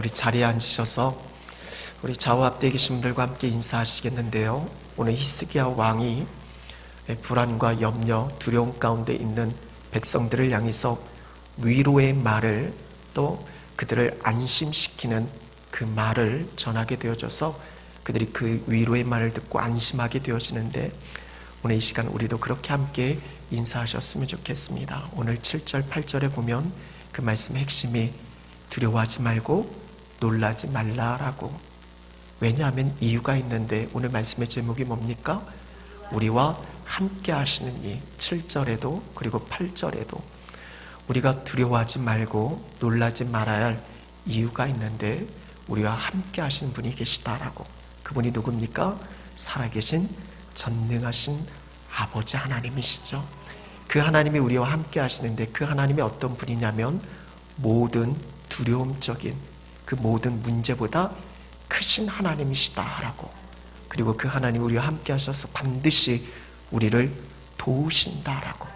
우리 자리에 앉으셔서 우리 좌우 앞뒤에 계신 분들과 함께 인사하시겠는데요. 오늘 히스기야 왕이 불안과 염려, 두려움 가운데 있는 백성들을 향해서 위로의 말을, 또 그들을 안심시키는 그 말을 전하게 되어져서 그들이 그 위로의 말을 듣고 안심하게 되어지는데, 오늘 이 시간 우리도 그렇게 함께 인사하셨으면 좋겠습니다. 오늘 7절, 8절에 보면 그 말씀의 핵심이 두려워하지 말고 놀라지 말라라고. 왜냐하면 이유가 있는데, 오늘 말씀의 제목이 뭡니까? 우리와 함께 하시는 이 7절에도 그리고 8절에도 우리가 두려워하지 말고 놀라지 말아야 할 이유가 있는데, 우리와 함께 하시는 분이 계시다라고. 그분이 누굽니까? 살아계신 전능하신 아버지 하나님이시죠. 그 하나님이 우리와 함께 하시는데, 그 하나님이 어떤 분이냐면 모든 두려움적인 그 모든 문제보다 크신 하나님이시다라고. 그리고 그 하나님이 우리와 함께 하셔서 반드시 우리를 도우신다라고.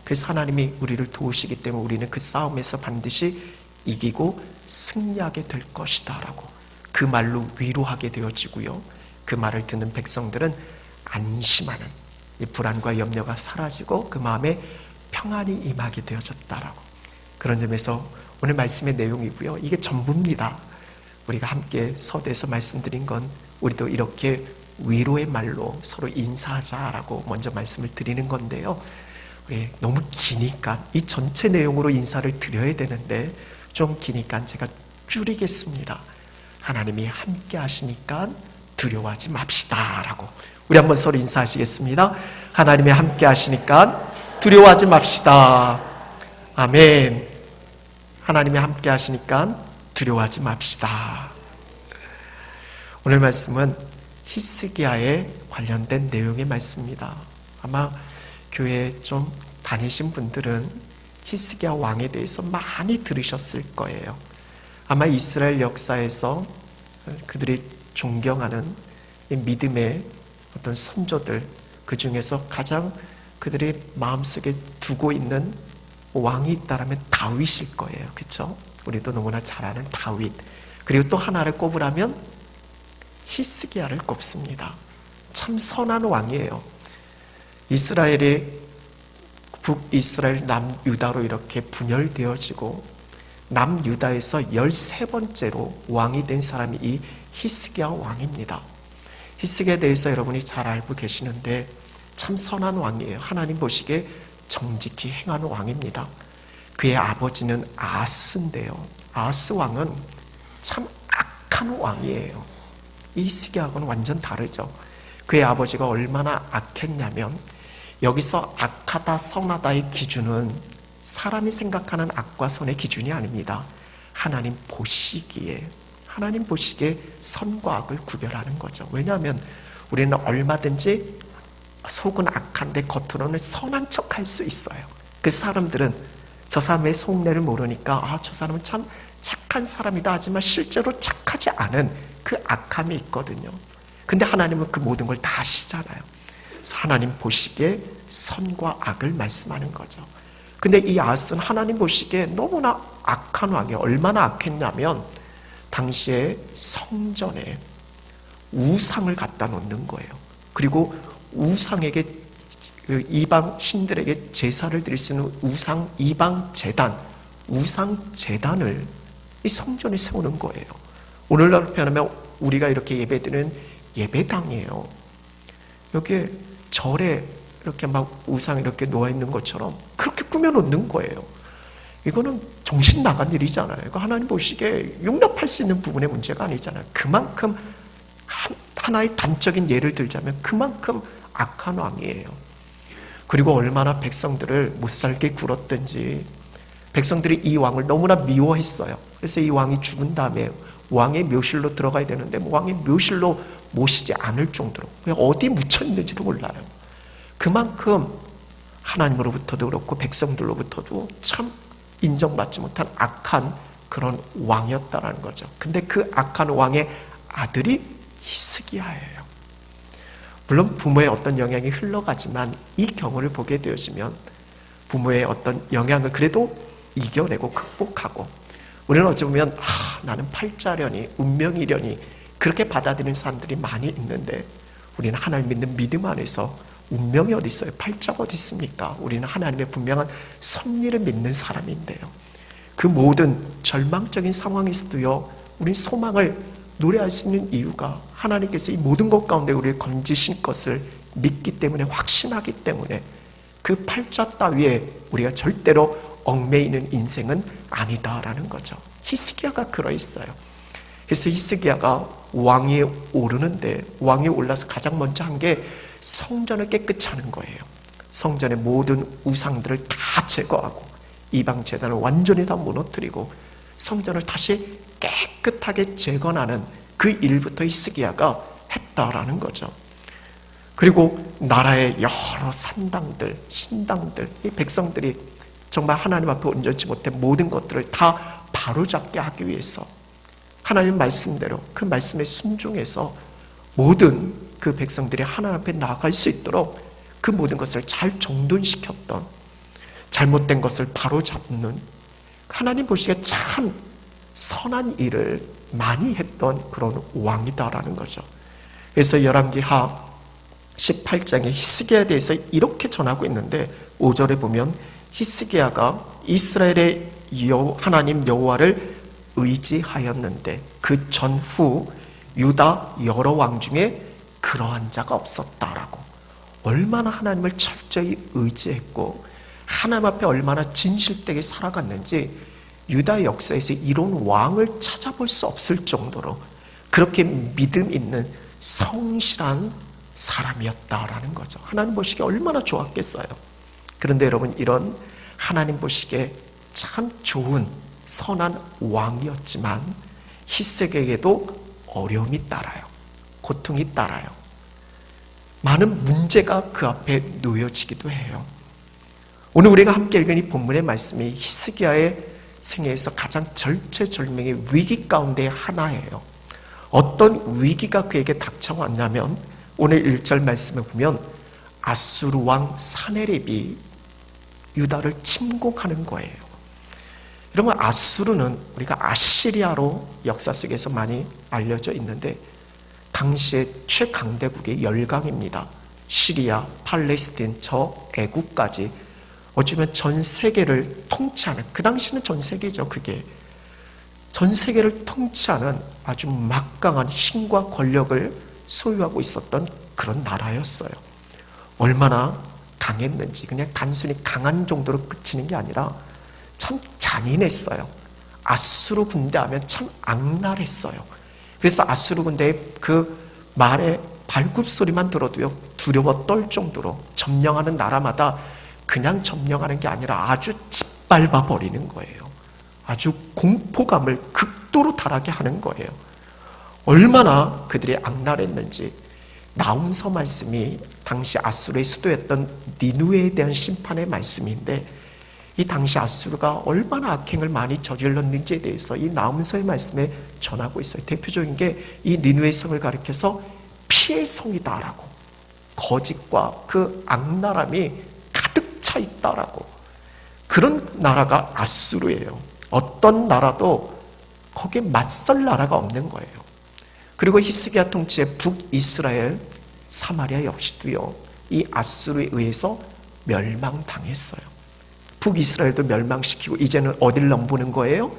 그래서 하나님이 우리를 도우시기 때문에 우리는 그 싸움에서 반드시 이기고 승리하게 될 것이다라고. 그 말로 위로하게 되어지고요, 그 말을 듣는 백성들은 안심하는, 이 불안과 염려가 사라지고 그 마음에 평안이 임하게 되어졌다라고. 그런 점에서 오늘 말씀의 내용이고요, 이게 전부입니다. 우리가 함께 서두에서 말씀드린 건 우리도 이렇게 위로의 말로 서로 인사하자라고 먼저 말씀을 드리는 건데요, 우리 너무 기니까 이 전체 내용으로 인사를 드려야 되는데 좀 기니까 제가 줄이겠습니다. 하나님이 함께 하시니까 두려워하지 맙시다라고. 우리 한번 서로 인사하시겠습니다. 하나님이 함께 하시니까 두려워하지 맙시다. 아멘. 하나님이 함께 하시니까 두려워하지 맙시다. 오늘 말씀은 히스기야에 관련된 내용의 말씀입니다. 아마 교회에 좀 다니신 분들은 히스기야 왕에 대해서 많이 들으셨을 거예요. 아마 이스라엘 역사에서 그들이 존경하는 믿음의 어떤 선조들, 그 중에서 가장 그들이 마음속에 두고 있는 왕이 있다라면 다윗일 거예요. 그렇죠? 우리도 너무나 잘 아는 다윗. 그리고 또 하나를 꼽으라면 히스기야를 꼽습니다. 참 선한 왕이에요. 이스라엘이 북이스라엘 남유다로 이렇게 분열되어지고 남유다에서 13번째로 왕이 된 사람이 이 히스기야 왕입니다. 히스기야에 대해서 여러분이 잘 알고 계시는데 참 선한 왕이에요. 하나님 보시기에 정직히 행하는 왕입니다. 그의 아버지는 아하스인데요, 아하스 왕은 참 악한 왕이에요. 이 히스기야하고는 완전 다르죠. 그의 아버지가 얼마나 악했냐면, 여기서 악하다 선하다의 기준은 사람이 생각하는 악과 선의 기준이 아닙니다. 하나님 보시기에 선과 악을 구별하는 거죠. 왜냐하면 우리는 얼마든지 속은 악한데 겉으로는 선한 척 할 수 있어요. 그 사람들은 저 사람의 속내를 모르니까 저 사람은 참 착한 사람이다 하지만 실제로 착하지 않은 그 악함이 있거든요. 근데 하나님은 그 모든 걸 다 아시잖아요. 그래서 하나님 보시기에 선과 악을 말씀하는 거죠. 근데 이 아하스는 하나님 보시기에 너무나 악한 왕이에요. 얼마나 악했냐면 당시에 성전에 우상을 갖다 놓는 거예요. 그리고 우상에게, 이방 신들에게 제사를 드릴 수 있는 우상 이방 제단, 우상 제단을 이 성전에 세우는 거예요. 오늘날로 표현하면 우리가 이렇게 예배드리는 예배당이에요. 여기에 절에 이렇게 막 우상 이렇게 놓아 있는 것처럼 그렇게 꾸며놓는 거예요. 이거는 정신 나간 일이잖아요. 이거 하나님 보시기에 용납할 수 있는 부분의 문제가 아니잖아요. 그만큼 하나의 단적인 예를 들자면 그만큼 악한 왕이에요. 그리고 얼마나 백성들을 못살게 굴었든지, 백성들이 이 왕을 너무나 미워했어요. 그래서 이 왕이 죽은 다음에 왕의 묘실로 들어가야 되는데 왕의 묘실로 모시지 않을 정도로 그냥 어디 묻혀 있는지도 몰라요. 그만큼 하나님으로부터도 그렇고 백성들로부터도 참 인정받지 못한 악한 그런 왕이었다라는 거죠. 근데 그 악한 왕의 아들이 히스기야예요. 물론 부모의 어떤 영향이 흘러가지만 이 경우를 보게 되어지면 부모의 어떤 영향을 그래도 이겨내고 극복하고, 우리는 어찌 보면 나는 팔자려니 운명이려니 그렇게 받아들이는 사람들이 많이 있는데, 우리는 하나님 믿는 믿음 안에서 운명이 어디 있어요? 팔자가 어디 있습니까? 우리는 하나님의 분명한 섭리를 믿는 사람인데요, 그 모든 절망적인 상황에서도요, 우리 소망을 노래할 수 있는 이유가 하나님께서 이 모든 것 가운데 우리를 건지신 것을 믿기 때문에, 확신하기 때문에 그 팔자 따위에 우리가 절대로 얽매이는 인생은 아니다라는 거죠. 히스기야가 그러했어요. 그래서 히스기야가 왕위에 오르는데, 왕위에 올라서 가장 먼저 한 게 성전을 깨끗이 하는 거예요. 성전의 모든 우상들을 다 제거하고 이방 제단을 완전히 다 무너뜨리고 성전을 다시 깨끗하게 재건하는 그 일부터 히스기야가 했다라는 거죠. 그리고 나라의 여러 산당들, 신당들, 이 백성들이 정말 하나님 앞에 온전치 못한 모든 것들을 다 바로잡게 하기 위해서 하나님 말씀대로 그 말씀에 순종해서 모든 그 백성들이 하나님 앞에 나아갈 수 있도록 그 모든 것을 잘 정돈시켰던, 잘못된 것을 바로잡는, 하나님 보시기에 참 선한 일을 많이 했던 그런 왕이다라는 거죠. 그래서 열왕기하 18장에 히스기야에 대해서 이렇게 전하고 있는데, 5절에 보면 히스기야가 이스라엘의 하나님 여호와를 의지하였는데 그 전후 유다 여러 왕 중에 그러한 자가 없었다라고. 얼마나 하나님을 철저히 의지했고 하나님 앞에 얼마나 진실되게 살아갔는지 유다 역사에서 이런 왕을 찾아볼 수 없을 정도로 그렇게 믿음 있는 성실한 사람이었다라는 거죠. 하나님 보시기에 얼마나 좋았겠어요. 그런데 여러분, 이런 하나님 보시기에 참 좋은 선한 왕이었지만 히스기야에게도 어려움이 따라요. 고통이 따라요. 많은 문제가 그 앞에 놓여지기도 해요. 오늘 우리가 함께 읽은 이 본문의 말씀이 히스기야의 생애에서 가장 절체절명의 위기 가운데 하나예요. 어떤 위기가 그에게 닥쳐왔냐면, 오늘 1절 말씀에 보면 아수르 왕 사네립이 유다를 침공하는 거예요. 여러분, 아수르는 우리가 아시리아로 역사 속에서 많이 알려져 있는데 당시의 최강대국의 열강입니다. 시리아, 팔레스틴, 저 애국까지 어쩌면 전 세계를 통치하는, 그 당시는 전 세계죠. 그게 전 세계를 통치하는 아주 막강한 힘과 권력을 소유하고 있었던 그런 나라였어요. 얼마나 강했는지, 그냥 단순히 강한 정도로 그치는 게 아니라 참 잔인했어요. 아수르 군대 하면 참 악랄했어요. 그래서 아수르 군대의 그 말의 발굽소리만 들어도요 두려워 떨 정도로 점령하는 나라마다 그냥 점령하는 게 아니라 아주 짓밟아 버리는 거예요. 아주 공포감을 극도로 달하게 하는 거예요. 얼마나 그들이 악랄했는지 나훔서 말씀이 당시 아수르의 수도였던 니누에에 대한 심판의 말씀인데, 이 당시 아수르가 얼마나 악행을 많이 저질렀는지에 대해서 이 나훔서의 말씀에 전하고 있어요. 대표적인 게 이 니누의 성을 가리켜서 피의 성이다라고, 거짓과 그 악랄함이 가득 차 있다라고. 그런 나라가 아수르예요. 어떤 나라도 거기에 맞설 나라가 없는 거예요. 그리고 히스기야 통치의 북이스라엘, 사마리아 역시도요 이 아수르에 의해서 멸망당했어요. 북이스라엘도 멸망시키고 이제는 어디를 넘보는 거예요?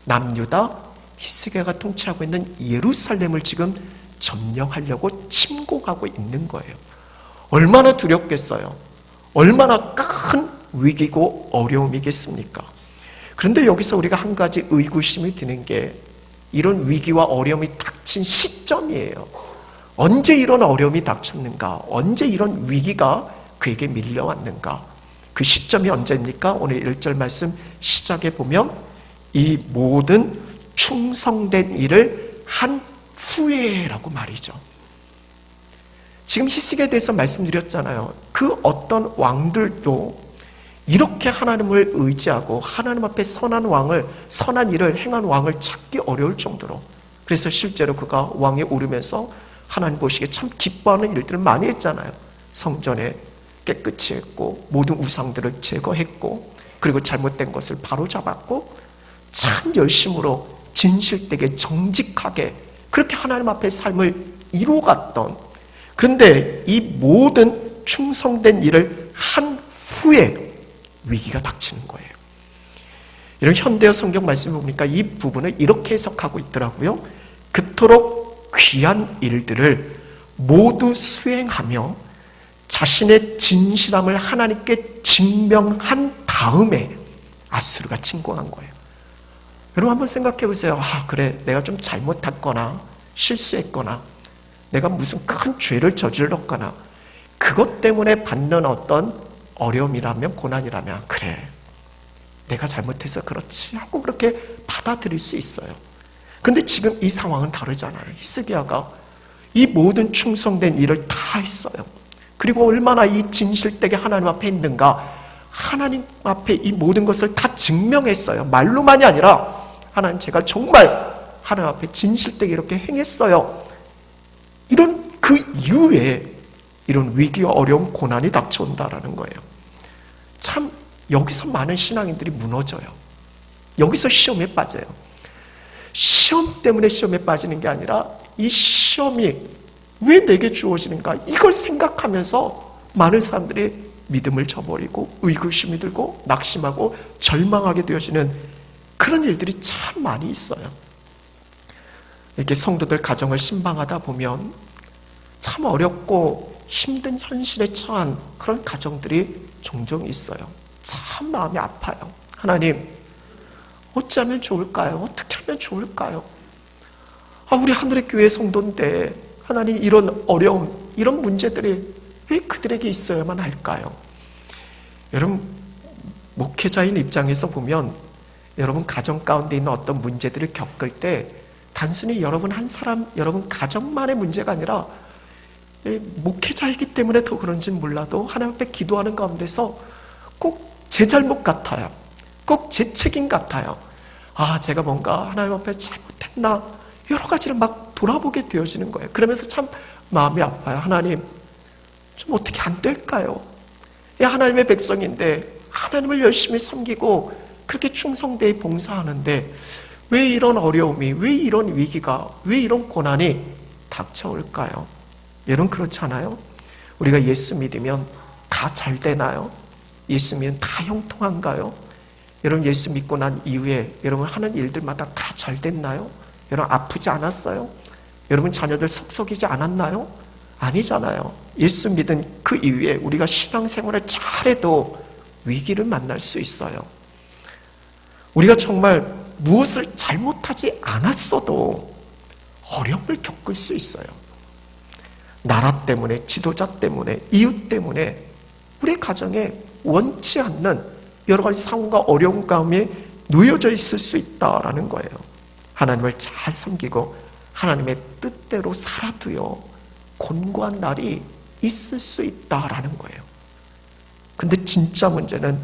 남유다, 히스기야가 통치하고 있는 예루살렘을 지금 점령하려고 침공하고 있는 거예요. 얼마나 두렵겠어요. 얼마나 큰 위기고 어려움이겠습니까? 그런데 여기서 우리가 한 가지 의구심이 드는 게, 이런 위기와 어려움이 닥친 시점이에요. 언제 이런 어려움이 닥쳤는가? 언제 이런 위기가 그에게 밀려왔는가? 그 시점이 언제입니까? 오늘 1절 말씀 시작에 보면 이 모든 충성된 일을 한 후에라고 말이죠. 지금 히스기야에 대해서 말씀드렸잖아요. 그 어떤 왕들도 이렇게 하나님을 의지하고 하나님 앞에 선한 일을 행한 왕을 찾기 어려울 정도로, 그래서 실제로 그가 왕에 오르면서 하나님 보시기에 참 기뻐하는 일들을 많이 했잖아요. 성전에 깨끗이 했고 모든 우상들을 제거했고 그리고 잘못된 것을 바로잡았고 참 열심으로 진실되게 정직하게 그렇게 하나님 앞에 삶을 이루어갔던, 그런데 이 모든 충성된 일을 한 후에 위기가 닥치는 거예요. 이런 현대어 성경 말씀을 보니까 이 부분을 이렇게 해석하고 있더라고요. 그토록 귀한 일들을 모두 수행하며 자신의 진실함을 하나님께 증명한 다음에 아수르가 침공한 거예요. 여러분 한번 생각해 보세요. 그래, 내가 좀 잘못했거나 실수했거나 내가 무슨 큰 죄를 저질렀거나 그것 때문에 받는 어떤 어려움이라면, 고난이라면, 그래, 내가 잘못해서 그렇지 하고 그렇게 받아들일 수 있어요. 근데 지금 이 상황은 다르잖아요. 히스기야가 이 모든 충성된 일을 다 했어요. 그리고 얼마나 이 진실되게 하나님 앞에 있는가, 하나님 앞에 이 모든 것을 다 증명했어요. 말로만이 아니라 하나님, 제가 정말 하나님 앞에 진실되게 이렇게 행했어요. 이런 그 이후에 이런 위기와 어려움, 고난이 닥쳐온다라는 거예요. 참 여기서 많은 신앙인들이 무너져요. 여기서 시험에 빠져요. 시험 때문에 시험에 빠지는 게 아니라 이 시험이 왜 내게 주어지는가, 이걸 생각하면서 많은 사람들이 믿음을 저버리고 의구심이 들고 낙심하고 절망하게 되어지는 그런 일들이 참 많이 있어요. 이렇게 성도들 가정을 신방하다 보면 참 어렵고 힘든 현실에 처한 그런 가정들이 종종 있어요. 참 마음이 아파요. 하나님, 어찌하면 좋을까요? 어떻게 하면 좋을까요? 우리 하늘의 교회 성도인데 하나님, 이런 어려움, 이런 문제들이 왜 그들에게 있어야만 할까요? 여러분, 목회자인 입장에서 보면 여러분 가정 가운데 있는 어떤 문제들을 겪을 때 단순히 여러분 한 사람, 여러분 가정만의 문제가 아니라 목회자이기 때문에 더 그런지는 몰라도 하나님 앞에 기도하는 가운데서 꼭 제 잘못 같아요. 꼭 제 책임 같아요. 제가 뭔가 하나님 앞에 잘못했나, 여러 가지를 막 돌아보게 되어지는 거예요. 그러면서 참 마음이 아파요. 하나님, 좀 어떻게 안 될까요? 하나님의 백성인데 하나님을 열심히 섬기고 그렇게 충성되이 봉사하는데 왜 이런 어려움이, 왜 이런 위기가, 왜 이런 고난이 닥쳐올까요? 여러분, 그렇지 않아요? 우리가 예수 믿으면 다 잘 되나요? 예수 믿으면 다 형통한가요? 여러분, 예수 믿고 난 이후에 여러분 하는 일들마다 다 잘 됐나요? 여러분, 아프지 않았어요? 여러분, 자녀들 속썩이지 않았나요? 아니잖아요. 예수 믿은 그 이후에 우리가 신앙생활을 잘해도 위기를 만날 수 있어요. 우리가 정말 무엇을 잘못하지 않았어도 어려움을 겪을 수 있어요. 나라 때문에, 지도자 때문에, 이웃 때문에 우리 가정에 원치 않는 여러 가지 상황과 어려움 가운데 놓여져 있을 수 있다라는 거예요. 하나님을 잘 섬기고 하나님의 뜻대로 살아도요, 곤고한 날이 있을 수 있다라는 거예요. 근데 진짜 문제는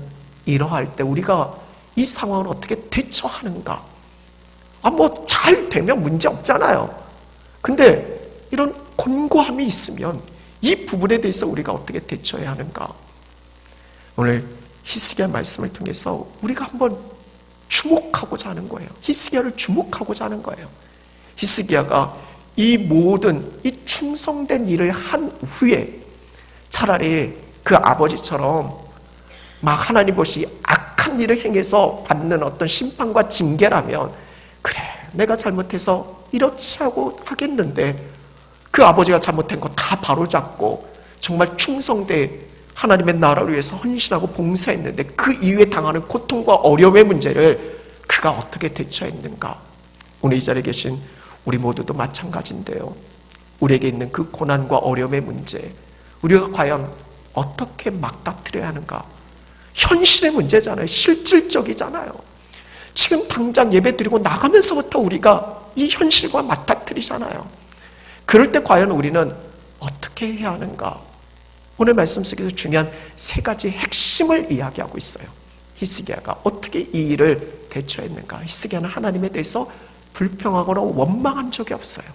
이러할 때 우리가 이 상황을 어떻게 대처하는가? 잘 되면 문제 없잖아요. 근데 이런 곤고함이 있으면 이 부분에 대해서 우리가 어떻게 대처해야 하는가? 오늘 히스기야 말씀을 통해서 우리가 한번 주목하고자 하는 거예요. 히스기야를 주목하고자 하는 거예요. 히스기야가 이 모든 이 충성된 일을 한 후에 차라리 그 아버지처럼 막 하나님 없이 악한 일을 행해서 받는 어떤 심판과 징계라면, 그래, 내가 잘못해서 이렇지 하고 하겠는데 그 아버지가 잘못한 거 다 바로잡고 정말 충성되 하나님의 나라를 위해서 헌신하고 봉사했는데 그 이후에 당하는 고통과 어려움의 문제를 그가 어떻게 대처했는가? 오늘 이 자리에 계신 우리 모두도 마찬가지인데요. 우리에게 있는 그 고난과 어려움의 문제, 우리가 과연 어떻게 막다트려야 하는가? 현실의 문제잖아요. 실질적이잖아요. 지금 당장 예배 드리고 나가면서부터 우리가 이 현실과 맞닥뜨리잖아요. 그럴 때 과연 우리는 어떻게 해야 하는가? 오늘 말씀 속에서 중요한 세 가지 핵심을 이야기하고 있어요. 히스기야가 어떻게 이 일을 대처했는가? 히스기야는 하나님에 대해서 불평하거나 원망한 적이 없어요.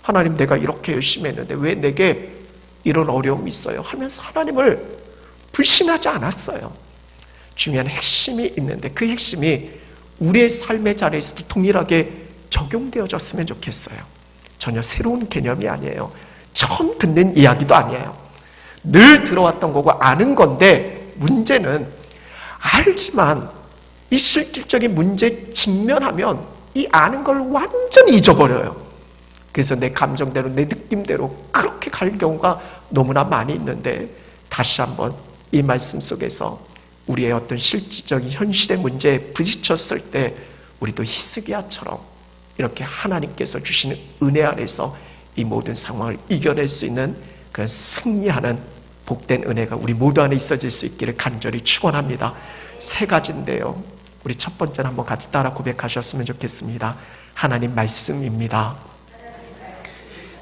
하나님, 내가 이렇게 열심히 했는데 왜 내게 이런 어려움이 있어요? 하면서 하나님을 불신하지 않았어요. 중요한 핵심이 있는데 그 핵심이 우리의 삶의 자리에서도 동일하게 적용되어졌으면 좋겠어요. 전혀 새로운 개념이 아니에요. 처음 듣는 이야기도 아니에요. 늘 들어왔던 거고 아는 건데, 문제는 알지만 이 실질적인 문제에 직면하면 이 아는 걸 완전히 잊어버려요. 그래서 내 감정대로, 내 느낌대로 그렇게 갈 경우가 너무나 많이 있는데, 다시 한번 이 말씀 속에서 우리의 어떤 실질적인 현실의 문제에 부딪혔을 때 우리도 히스기야처럼 이렇게 하나님께서 주시는 은혜 안에서 이 모든 상황을 이겨낼 수 있는 그런 승리하는 복된 은혜가 우리 모두 안에 있어질 수 있기를 간절히 축원합니다. 세 가지인데요, 우리 첫 번째는 한번 같이 따라 고백하셨으면 좋겠습니다. 하나님 말씀입니다.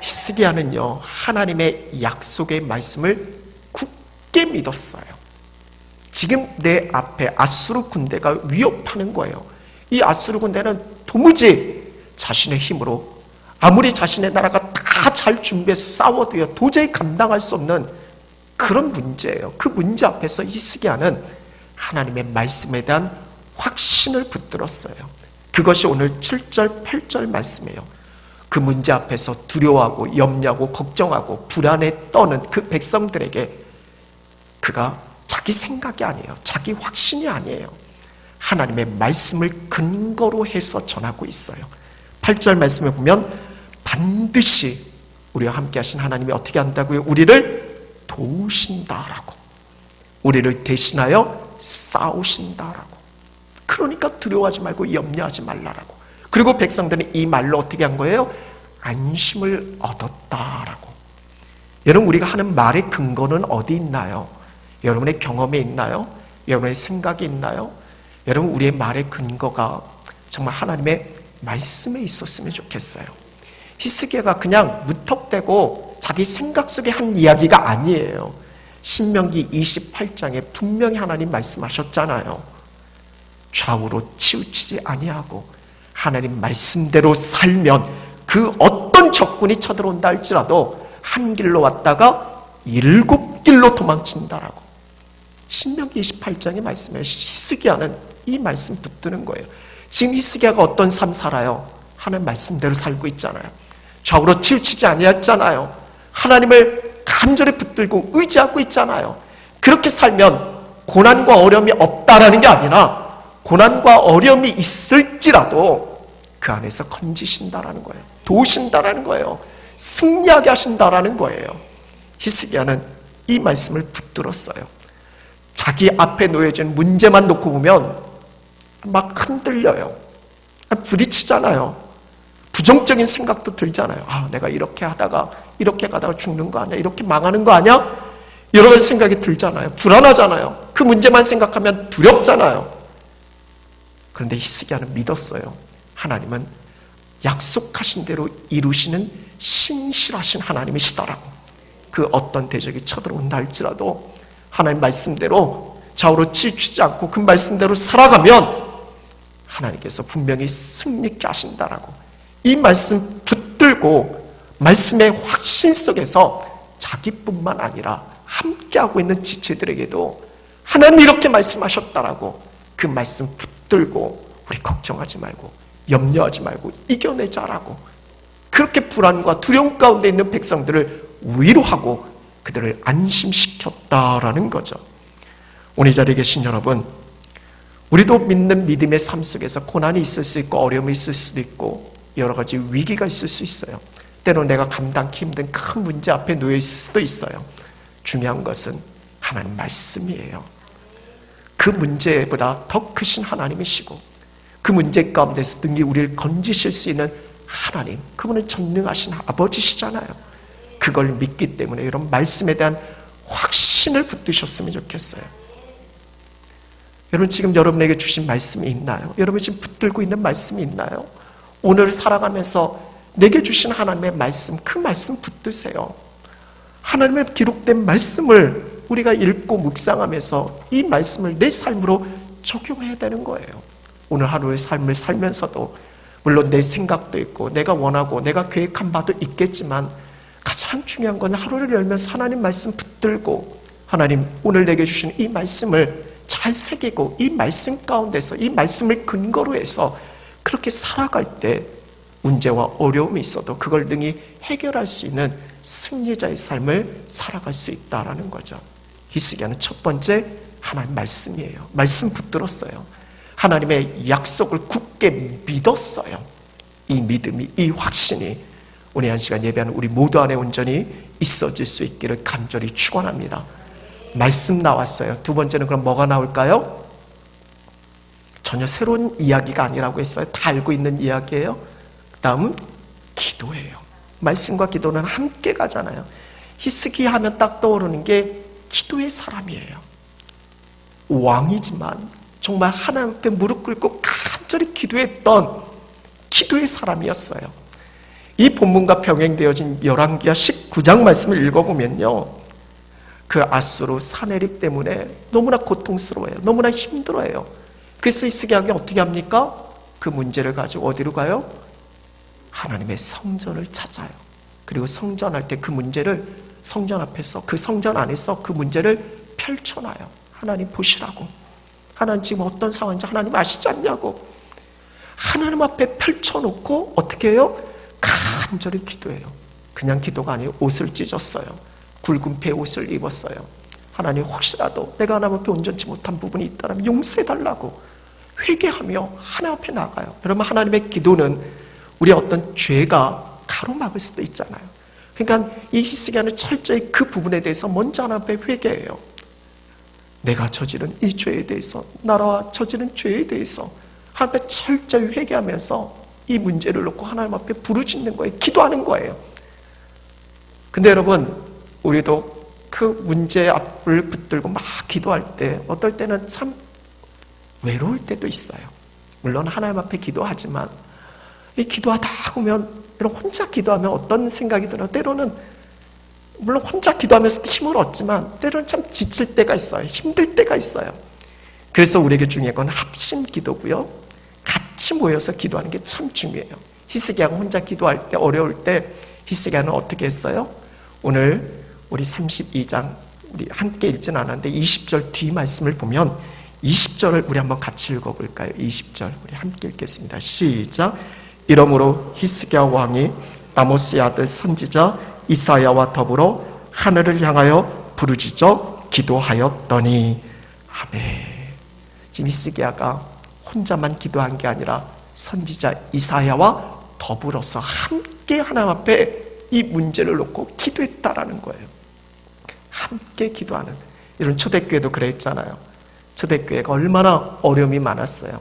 히스기야는요, 하나님의 약속의 말씀을 굳게 믿었어요. 지금 내 앞에 아수르 군대가 위협하는 거예요. 이 아수르 군대는 도무지 자신의 힘으로, 아무리 자신의 나라가 다 잘 준비해서 싸워도요, 도저히 감당할 수 없는 그런 문제예요. 그 문제 앞에서 히스기야는 하나님의 말씀에 대한 확신을 붙들었어요. 그것이 오늘 7절, 8절 말씀이에요. 그 문제 앞에서 두려워하고 염려하고 걱정하고 불안에 떠는 그 백성들에게 그가 자기 생각이 아니에요. 자기 확신이 아니에요. 하나님의 말씀을 근거로 해서 전하고 있어요. 8절 말씀에 보면 반드시 우리와 함께 하신 하나님이 어떻게 한다고요? 우리를 도우신다라고. 우리를 대신하여 싸우신다라고. 그러니까 두려워하지 말고 염려하지 말라라고. 그리고 백성들은 이 말로 어떻게 한 거예요? 안심을 얻었다라고. 여러분, 우리가 하는 말의 근거는 어디 있나요? 여러분의 경험에 있나요? 여러분의 생각이 있나요? 여러분, 우리의 말의 근거가 정말 하나님의 말씀에 있었으면 좋겠어요. 히스기야가 그냥 무턱대고 자기 생각 속에 한 이야기가 아니에요. 신명기 28장에 분명히 하나님 말씀하셨잖아요. 좌우로 치우치지 아니하고 하나님 말씀대로 살면 그 어떤 적군이 쳐들어온다 할지라도 한 길로 왔다가 7길로 도망친다라고. 신명기 28장의 말씀에 히스기야는 이 말씀 붙드는 거예요. 지금 히스기야가 어떤 삶 살아요? 하나님 말씀대로 살고 있잖아요. 좌우로 치우치지 아니했잖아요. 하나님을 간절히 붙들고 의지하고 있잖아요. 그렇게 살면 고난과 어려움이 없다라는 게 아니라 고난과 어려움이 있을지라도 그 안에서 건지신다라는 거예요. 도우신다라는 거예요. 승리하게 하신다라는 거예요. 히스기야는 이 말씀을 붙들었어요. 자기 앞에 놓여진 문제만 놓고 보면 막 흔들려요. 부딪히잖아요. 부정적인 생각도 들잖아요. 내가 이렇게 하다가 이렇게 가다가 죽는 거 아니야? 이렇게 망하는 거 아니야? 여러 가지 생각이 들잖아요. 불안하잖아요. 그 문제만 생각하면 두렵잖아요. 그런데 히스기야는 믿었어요. 하나님은 약속하신 대로 이루시는 신실하신 하나님이시다라고. 그 어떤 대적이 쳐들어온다 할지라도 하나님 말씀대로 좌우로 치우치지 않고 그 말씀대로 살아가면 하나님께서 분명히 승리케 하신다라고. 이 말씀 붙들고 말씀의 확신 속에서 자기뿐만 아니라 함께하고 있는 지체들에게도 하나님 이렇게 말씀하셨다라고 그 말씀 붙들고 우리 걱정하지 말고 염려하지 말고 이겨내자라고. 그렇게 불안과 두려움 가운데 있는 백성들을 위로하고 그들을 안심시켰다라는 거죠. 오늘 이 자리에 계신 여러분, 우리도 믿는 믿음의 삶 속에서 고난이 있을 수 있고 어려움이 있을 수도 있고 여러 가지 위기가 있을 수 있어요. 때로는 내가 감당하기 힘든 큰 문제 앞에 놓여 있을 수도 있어요. 중요한 것은 하나님 말씀이에요. 그 문제보다 더 크신 하나님이시고 그 문제 가운데서 등기 우리를 건지실 수 있는 하나님, 그분은 전능하신 아버지시잖아요. 그걸 믿기 때문에 이런 말씀에 대한 확신을 붙드셨으면 좋겠어요. 여러분, 지금 여러분에게 주신 말씀이 있나요? 여러분 지금 붙들고 있는 말씀이 있나요? 오늘 살아가면서 내게 주신 하나님의 말씀, 그 말씀 붙드세요. 하나님의 기록된 말씀을 우리가 읽고 묵상하면서 이 말씀을 내 삶으로 적용해야 되는 거예요. 오늘 하루의 삶을 살면서도 물론 내 생각도 있고 내가 원하고 내가 계획한 바도 있겠지만 가장 중요한 건 하루를 열면서 하나님 말씀 붙들고 하나님 오늘 내게 주신 이 말씀을 잘 새기고 이 말씀 가운데서 이 말씀을 근거로 해서 그렇게 살아갈 때 문제와 어려움이 있어도 그걸 능히 해결할 수 있는 승리자의 삶을 살아갈 수 있다라는 거죠. 히스기야는 첫 번째 하나님 말씀이에요. 말씀 붙들었어요. 하나님의 약속을 굳게 믿었어요. 이 믿음이, 이 확신이 오늘 한 시간 예배하는 우리 모두 안에 온전히 있어질 수 있기를 간절히 축원합니다. 말씀 나왔어요. 두 번째는 그럼 뭐가 나올까요? 전혀 새로운 이야기가 아니라고 했어요. 다 알고 있는 이야기예요. 그 다음은 기도예요. 말씀과 기도는 함께 가잖아요. 히스기야 하면 딱 떠오르는 게 기도의 사람이에요. 왕이지만 정말 하나님 앞에 무릎 꿇고 간절히 기도했던 기도의 사람이었어요. 이 본문과 병행되어진 열왕기하 19장 말씀을 읽어보면요, 그 아수르 사내립 때문에 너무나 고통스러워요. 너무나 힘들어요. 그래서 히스기야가 어떻게 합니까? 그 문제를 가지고 어디로 가요? 하나님의 성전을 찾아요. 그리고 성전할 때 그 문제를 성전 앞에서, 그 성전 안에서 그 문제를 펼쳐놔요. 하나님 보시라고. 하나님 지금 어떤 상황인지 하나님 아시지 않냐고. 하나님 앞에 펼쳐놓고 어떻게 해요? 간절히 기도해요. 그냥 기도가 아니에요. 옷을 찢었어요. 굵은 베옷을 입었어요. 하나님 혹시라도 내가 하나님 앞에 온전치 못한 부분이 있다면 용서해달라고 회개하며 하나님 앞에 나가요. 그러면 하나님의 기도는 우리의 어떤 죄가 가로막을 수도 있잖아요. 그러니까 이 히스기야는 철저히 그 부분에 대해서 먼저 하나님 앞에 회개해요. 내가 저지른 이 죄에 대해서, 나라와 저지른 죄에 대해서 하나님 앞에 철저히 회개하면서 이 문제를 놓고 하나님 앞에 부르짖는 거예요. 기도하는 거예요. 근데 여러분, 우리도 그 문제 앞을 붙들고 막 기도할 때 어떨 때는 참 외로울 때도 있어요. 물론 하나님 앞에 기도하지만 이 기도하다 보면 혼자 기도하면 어떤 생각이 들어요? 때로는 물론 혼자 기도하면서도 힘을 얻지만 때로는 참 지칠 때가 있어요. 힘들 때가 있어요. 그래서 우리에게 중요한 건 합심 기도고요. 같이 모여서 기도하는 게 참 중요해요. 히스기야가 혼자 기도할 때, 어려울 때 히스기야는 어떻게 했어요? 오늘 우리 32장 우리 함께 읽지는 않았는데 20절 뒤 말씀을 보면 20절을 우리 한번 같이 읽어볼까요? 20절 우리 함께 읽겠습니다. 시작. 이러므로 히스기야 왕이 아모스의 아들 선지자 이사야와 더불어 하늘을 향하여 부르짖어 기도하였더니 아멘. 지금 히스기야가 혼자만 기도한 게 아니라 선지자 이사야와 더불어서 함께 하나님 앞에 이 문제를 놓고 기도했다라는 거예요. 함께 기도하는. 이런 초대교회도 그랬잖아요. 초대교회가 얼마나 어려움이 많았어요.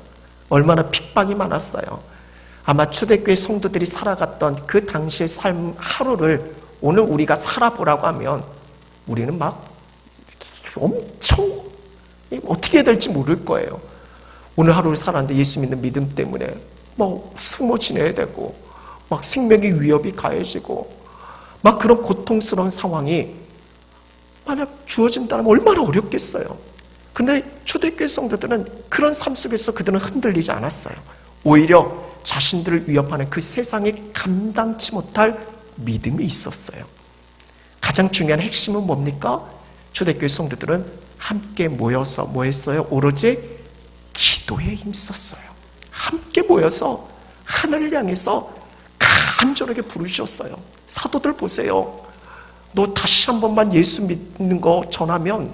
얼마나 핍박이 많았어요. 아마 초대교회 성도들이 살아갔던 그 당시의 삶 하루를 오늘 우리가 살아보라고 하면 우리는 막 엄청 어떻게 해야 될지 모를 거예요. 오늘 하루를 살았는데 예수 믿는 믿음 때문에 뭐 숨어 지내야 되고 막 생명의 위협이 가해지고 막 그런 고통스러운 상황이 만약 주어진다면 얼마나 어렵겠어요. 근데 초대교회 성도들은 그런 삶 속에서 그들은 흔들리지 않았어요. 오히려 자신들을 위협하는 그 세상에 감당치 못할 믿음이 있었어요. 가장 중요한 핵심은 뭡니까? 초대교회 성도들은 함께 모여서 뭐 했어요? 오로지 기도에 힘썼어요. 함께 모여서 하늘을 향해서 간절하게 부르셨어요. 사도들 보세요. 너 다시 한 번만 예수 믿는 거 전하면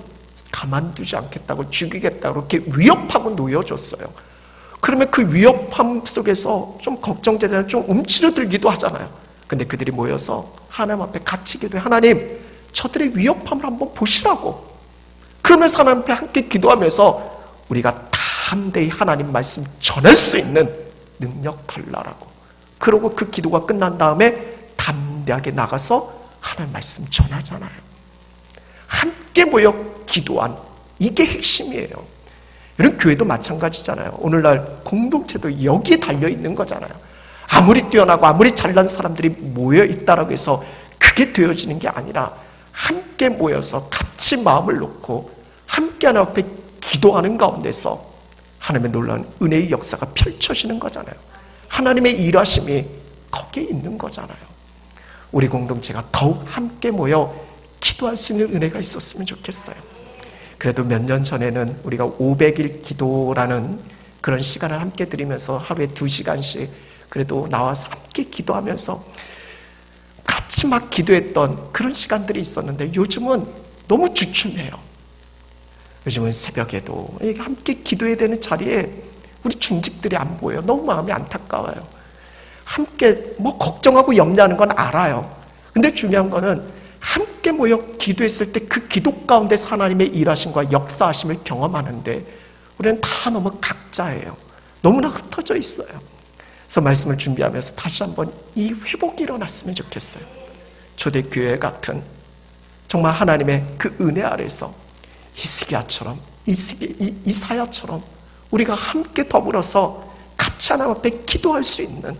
가만두지 않겠다고, 죽이겠다고 그렇게 위협하고 놓여줬어요. 그러면 그 위협함 속에서 좀 걱정되잖아요. 좀 움츠러들기도 하잖아요. 근데 그들이 모여서 하나님 앞에 같이 기도해. 하나님, 저들의 위협함을 한번 보시라고. 그러면서 하나님 앞에 함께 기도하면서 우리가 담대히 하나님 말씀 전할 수 있는 능력 달라라고. 그러고 그 기도가 끝난 다음에 담대하게 나가서 하나님 말씀 전하잖아요. 함께 모여 기도한 이게 핵심이에요. 이런 교회도 마찬가지잖아요. 오늘날 공동체도 여기에 달려있는 거잖아요. 아무리 뛰어나고 아무리 잘난 사람들이 모여있다라고 해서 그게 되어지는 게 아니라 함께 모여서 같이 마음을 놓고 함께 하나님 앞에 기도하는 가운데서 하나님의 놀라운 은혜의 역사가 펼쳐지는 거잖아요. 하나님의 일하심이 거기에 있는 거잖아요. 우리 공동체가 더욱 함께 모여 기도할 수 있는 은혜가 있었으면 좋겠어요. 그래도 몇 년 전에는 우리가 500일 기도라는 그런 시간을 함께 드리면서 하루에 2시간씩 그래도 나와서 함께 기도하면서 같이 막 기도했던 그런 시간들이 있었는데 요즘은 너무 주춤해요. 요즘은 새벽에도 함께 기도해야 되는 자리에 우리 중직들이 안 보여요. 너무 마음이 안타까워요. 함께 뭐 걱정하고 염려하는 건 알아요. 근데 중요한 거는 함께 모여 기도했을 때 그 기도 가운데 하나님의 일하심과 역사하심을 경험하는데 우리는 다 너무 각자예요. 너무나 흩어져 있어요. 그래서 말씀을 준비하면서 다시 한번 이 회복이 일어났으면 좋겠어요. 초대교회 같은 정말 하나님의 그 은혜 아래서 히스기야처럼 이사야처럼 우리가 함께 더불어서 같이 하나님 앞에 기도할 수 있는,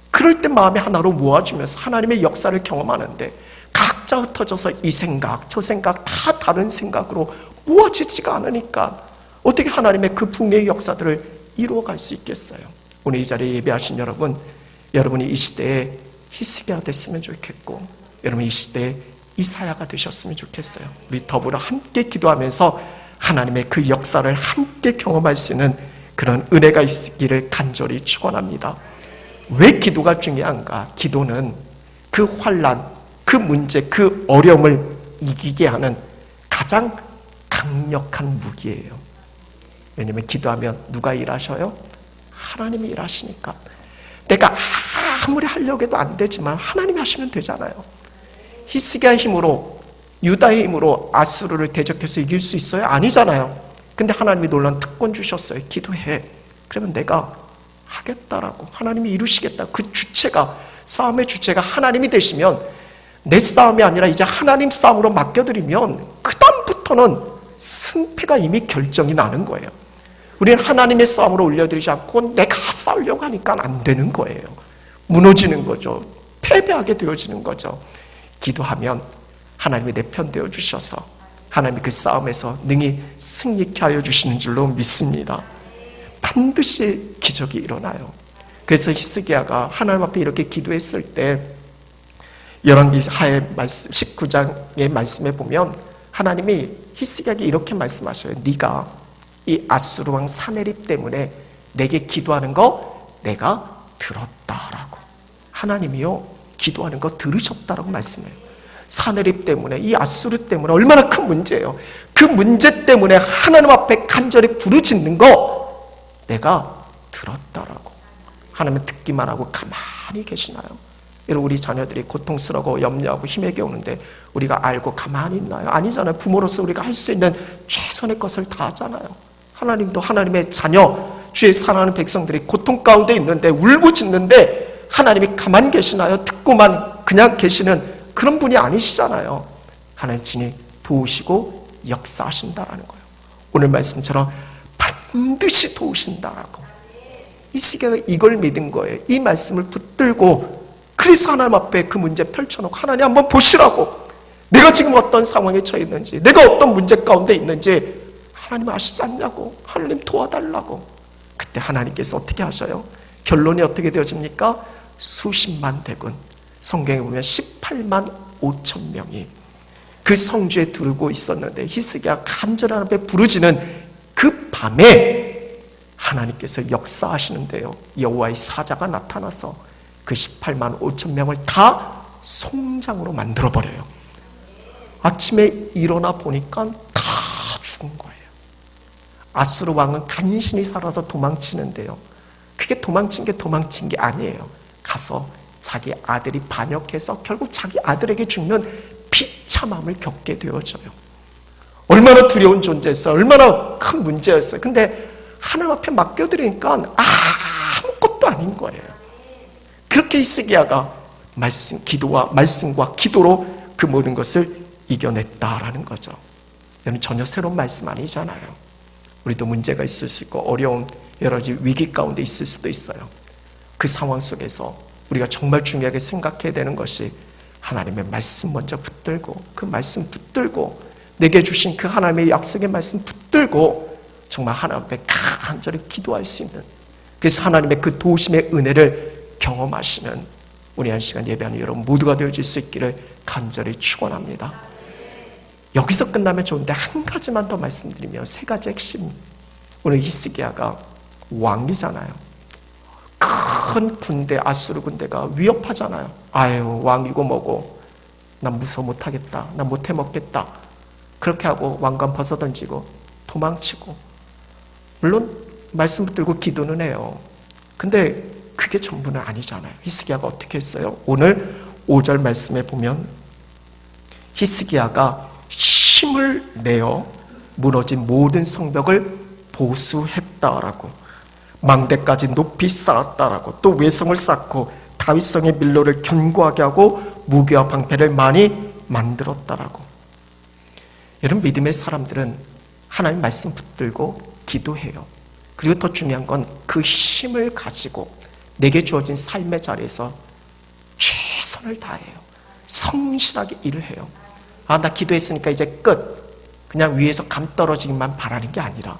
그럴 때 마음이 하나로 모아지면서 하나님의 역사를 경험하는데 각자 흩어져서 이 생각 저 생각 다 다른 생각으로 모아지지가 않으니까 어떻게 하나님의 그 붕괴의 역사들을 이루어갈 수 있겠어요. 오늘 이 자리에 예배하신 여러분이 이 시대에 히스기야 됐으면 좋겠고 여러분이 이 시대에 이사야가 되셨으면 좋겠어요. 우리 더불어 함께 기도하면서 하나님의 그 역사를 함께 경험할 수 있는 그런 은혜가 있기를 간절히 축원합니다. 왜 기도가 중요한가? 기도는 그 환난, 그 문제, 그 어려움을 이기게 하는 가장 강력한 무기예요. 왜냐하면 기도하면 누가 일하셔요? 하나님이 일하시니까. 내가 아무리 하려고 해도 안 되지만 하나님이 하시면 되잖아요. 히스기야의 힘으로, 유다의 힘으로 아수르를 대적해서 이길 수 있어요? 아니잖아요. 근데 하나님이 놀라운 특권 주셨어요. 기도해. 그러면 내가 하겠다라고, 하나님이 이루시겠다. 그 주체가, 싸움의 주체가 하나님이 되시면 내 싸움이 아니라 이제 하나님 싸움으로 맡겨드리면 그 다음부터는 승패가 이미 결정이 나는 거예요. 우리는 하나님의 싸움으로 올려드리지 않고 내가 싸우려고 하니까 안 되는 거예요. 무너지는 거죠. 패배하게 되어지는 거죠. 기도하면 하나님이 내 편 되어 주셔서 하나님이 그 싸움에서 능히 승리케 하여 주시는 줄로 믿습니다. 반드시 기적이 일어나요. 그래서 히스기야가 하나님 앞에 이렇게 기도했을 때 열왕기하의 말씀 19장의 말씀에 보면 하나님이 히스기야에게 이렇게 말씀하셔요. 네가 이 아수르 왕 사네립 때문에 내게 기도하는 거 내가 들었다라고. 하나님이요 기도하는 거 들으셨다라고 말씀해요. 사네립 때문에, 이 아수르 때문에 얼마나 큰 문제예요. 그 문제 때문에 하나님 앞에 간절히 부르짖는 거 내가 들었다라고. 하나님은 듣기만 하고 가만히 계시나요? 여러분, 우리 자녀들이 고통스러워 염려하고 힘에게 오는데 우리가 알고 가만히 있나요? 아니잖아요. 부모로서 우리가 할 수 있는 최선의 것을 다 하잖아요. 하나님도 하나님의 자녀, 주의 사랑하는 백성들이 고통 가운데 있는데 울부짖는데 하나님이 가만히 계시나요? 듣고만 그냥 계시는 그런 분이 아니시잖아요. 하나님 친히 도우시고 역사하신다라는 거예요. 오늘 말씀처럼 반드시 도우신다라고. 히스기야가 이걸 믿은 거예요. 이 말씀을 붙들고 그래서 하나님 앞에 그 문제 펼쳐놓고 하나님 한번 보시라고. 내가 지금 어떤 상황에 처해 있는지, 내가 어떤 문제 가운데 있는지 하나님 아시지 않냐고. 하나님 도와달라고. 그때 하나님께서 어떻게 하셔요? 결론이 어떻게 되어집니까? 수십만 대군, 성경에 보면 18만 5천 명이 그 성주에 두르고 있었는데 히스기야 간절히 하나님 앞에 부르짖는 그 밤에 하나님께서 역사하시는데요. 여호와의 사자가 나타나서 그 18만 5천 명을 다 송장으로 만들어버려요. 아침에 일어나 보니까 다 죽은 거예요. 아수르 왕은 간신히 살아서 도망치는데요. 그게 도망친 게 아니에요. 가서 자기 아들이 반역해서 결국 자기 아들에게 죽는 비참함을 겪게 되어져요. 얼마나 두려운 존재였어요. 얼마나 큰 문제였어요. 근데 하나님 앞에 맡겨드리니까 아무것도 아닌 거예요. 그렇게 히스기야가 말씀과 기도로 그 모든 것을 이겨냈다라는 거죠. 여러분, 전혀 새로운 말씀 아니잖아요. 우리도 문제가 있을 수 있고 어려운 여러 가지 위기 가운데 있을 수도 있어요. 그 상황 속에서 우리가 정말 중요하게 생각해야 되는 것이 하나님의 말씀 먼저 붙들고, 그 말씀 붙들고, 내게 주신 그 하나님의 약속의 말씀 붙들고 정말 하나님 앞에 간절히 기도할 수 있는, 그래서 하나님의 그 도우심의 은혜를 경험하시는 우리 한 시간 예배하는 여러분 모두가 되어질 수 있기를 간절히 축원합니다. 여기서 끝나면 좋은데 한 가지만 더 말씀드리면, 세 가지 핵심. 오늘 히스기야가 왕이잖아요. 큰 군대, 아수르 군대가 위협하잖아요. 아유, 왕이고 뭐고 난 무서워 못하겠다, 난 못해 먹겠다, 그렇게 하고 왕관 벗어던지고 도망치고, 물론 말씀 붙들고 기도는 해요. 근데 그게 전부는 아니잖아요. 히스기야가 어떻게 했어요? 오늘 5절 말씀에 보면 히스기야가 힘을 내어 무너진 모든 성벽을 보수했다라고, 망대까지 높이 쌓았다라고, 또 외성을 쌓고 다윗성의 밀로를 견고하게 하고 무기와 방패를 많이 만들었다라고. 여러분, 믿음의 사람들은 하나님 말씀 붙들고 기도해요. 그리고 더 중요한 건 그 힘을 가지고 내게 주어진 삶의 자리에서 최선을 다해요. 성실하게 일을 해요. 아, 나 기도했으니까 이제 끝, 그냥 위에서 감 떨어지기만 바라는 게 아니라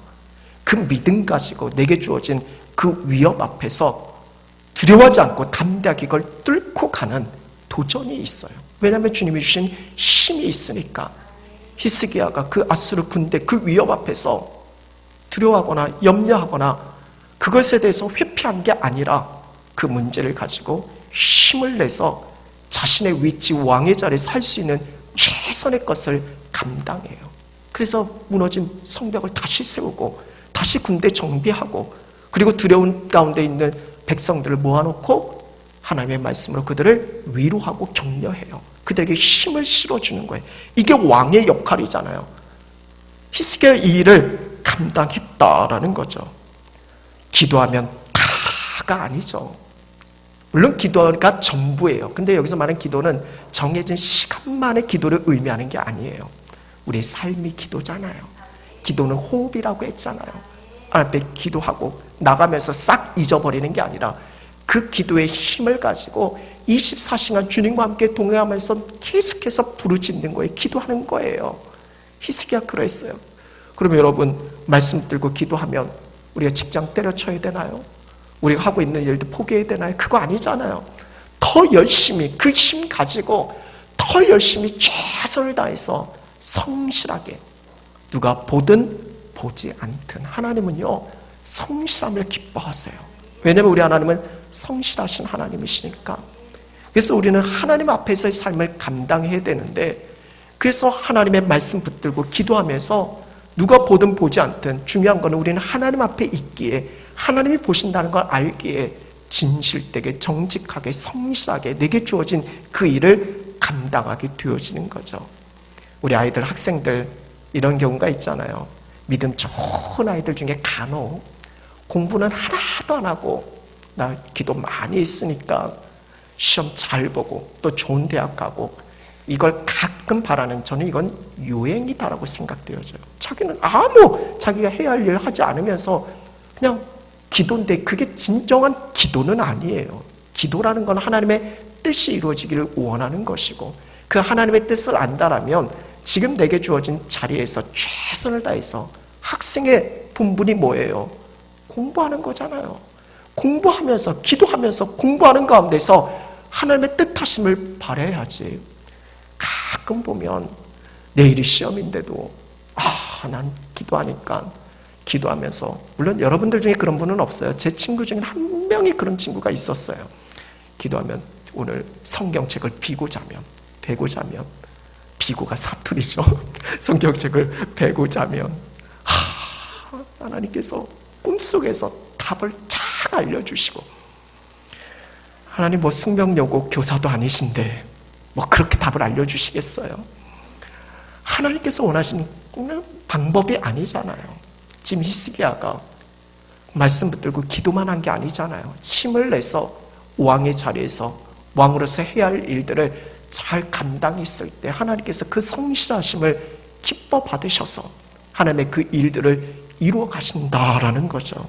그 믿음 가지고 내게 주어진 그 위협 앞에서 두려워하지 않고 담대하게 이걸 뚫고 가는 도전이 있어요. 왜냐하면 주님이 주신 힘이 있으니까. 히스기야가 그 아수르 군대 그 위협 앞에서 두려워하거나 염려하거나 그것에 대해서 회피한 게 아니라 그 문제를 가지고 힘을 내서 자신의 위치, 왕의 자리에 살 수 있는 최선의 것을 감당해요. 그래서 무너진 성벽을 다시 세우고 다시 군대 정비하고, 그리고 두려운 가운데 있는 백성들을 모아놓고 하나님의 말씀으로 그들을 위로하고 격려해요. 그들에게 힘을 실어주는 거예요. 이게 왕의 역할이잖아요. 히스기야의 이 일을 감당했다라는 거죠. 기도하면 다가 아니죠. 물론 기도가 전부예요. 근데 여기서 말하는 기도는 정해진 시간만의 기도를 의미하는 게 아니에요. 우리의 삶이 기도잖아요. 기도는 호흡이라고 했잖아요. 하나님 앞에 기도하고 나가면서 싹 잊어버리는 게 아니라 그 기도의 힘을 가지고 24시간 주님과 함께 동행하면서 계속해서 부르짖는 거예요. 기도하는 거예요. 히스기야 그랬어요. 그러면 여러분, 말씀 들고 기도하면 우리가 직장 때려쳐야 되나요? 우리가 하고 있는 일도 포기해야 되나요? 그거 아니잖아요. 더 열심히 그 힘 가지고 더 열심히 최선을 다해서 성실하게, 누가 보든 보지 않든 하나님은요 성실함을 기뻐하세요. 왜냐하면 우리 하나님은 성실하신 하나님이시니까. 그래서 우리는 하나님 앞에서의 삶을 감당해야 되는데, 그래서 하나님의 말씀 붙들고 기도하면서 누가 보든 보지 않든 중요한 거는 우리는 하나님 앞에 있기에, 하나님이 보신다는 걸 알기에 진실되게 정직하게 성실하게 내게 주어진 그 일을 감당하게 되어지는 거죠. 우리 아이들, 학생들 이런 경우가 있잖아요. 믿음 좋은 아이들 중에 간혹 공부는 하나도 안 하고 나 기도 많이 했으니까 시험 잘 보고 또 좋은 대학 가고, 이걸 가끔 바라는, 저는 이건 유행이다라고 생각되어져요. 자기는 아무 자기가 해야 할 일을 하지 않으면서 그냥 기도인데, 그게 진정한 기도는 아니에요. 기도라는 건 하나님의 뜻이 이루어지기를 원하는 것이고, 그 하나님의 뜻을 안다라면 지금 내게 주어진 자리에서 최선을 다해서, 학생의 본분이 뭐예요? 공부하는 거잖아요. 공부하면서, 기도하면서 공부하는 가운데서 하나님의 뜻하심을 바라야지. 가끔 보면 내일이 시험인데도 난 기도하니까, 기도하면서, 물론 여러분들 중에 그런 분은 없어요. 제 친구 중에 한 명이 그런 친구가 있었어요. 기도하면 오늘 성경책을 비고 자면, 비고가 사투리죠. 성경책을 베고 자면 하나님께서 꿈속에서 답을 잘 알려주시고, 하나님 뭐 숙명여고 교사도 아니신데 뭐 그렇게 답을 알려주시겠어요? 하나님께서 원하시는 방법이 아니잖아요. 지금 히스기야가 말씀 붙들고 기도만 한 게 아니잖아요. 힘을 내서 왕의 자리에서 왕으로서 해야 할 일들을 잘 감당했을 때 하나님께서 그 성실하심을 기뻐 받으셔서 하나님의 그 일들을 이루어 가신다라는 거죠.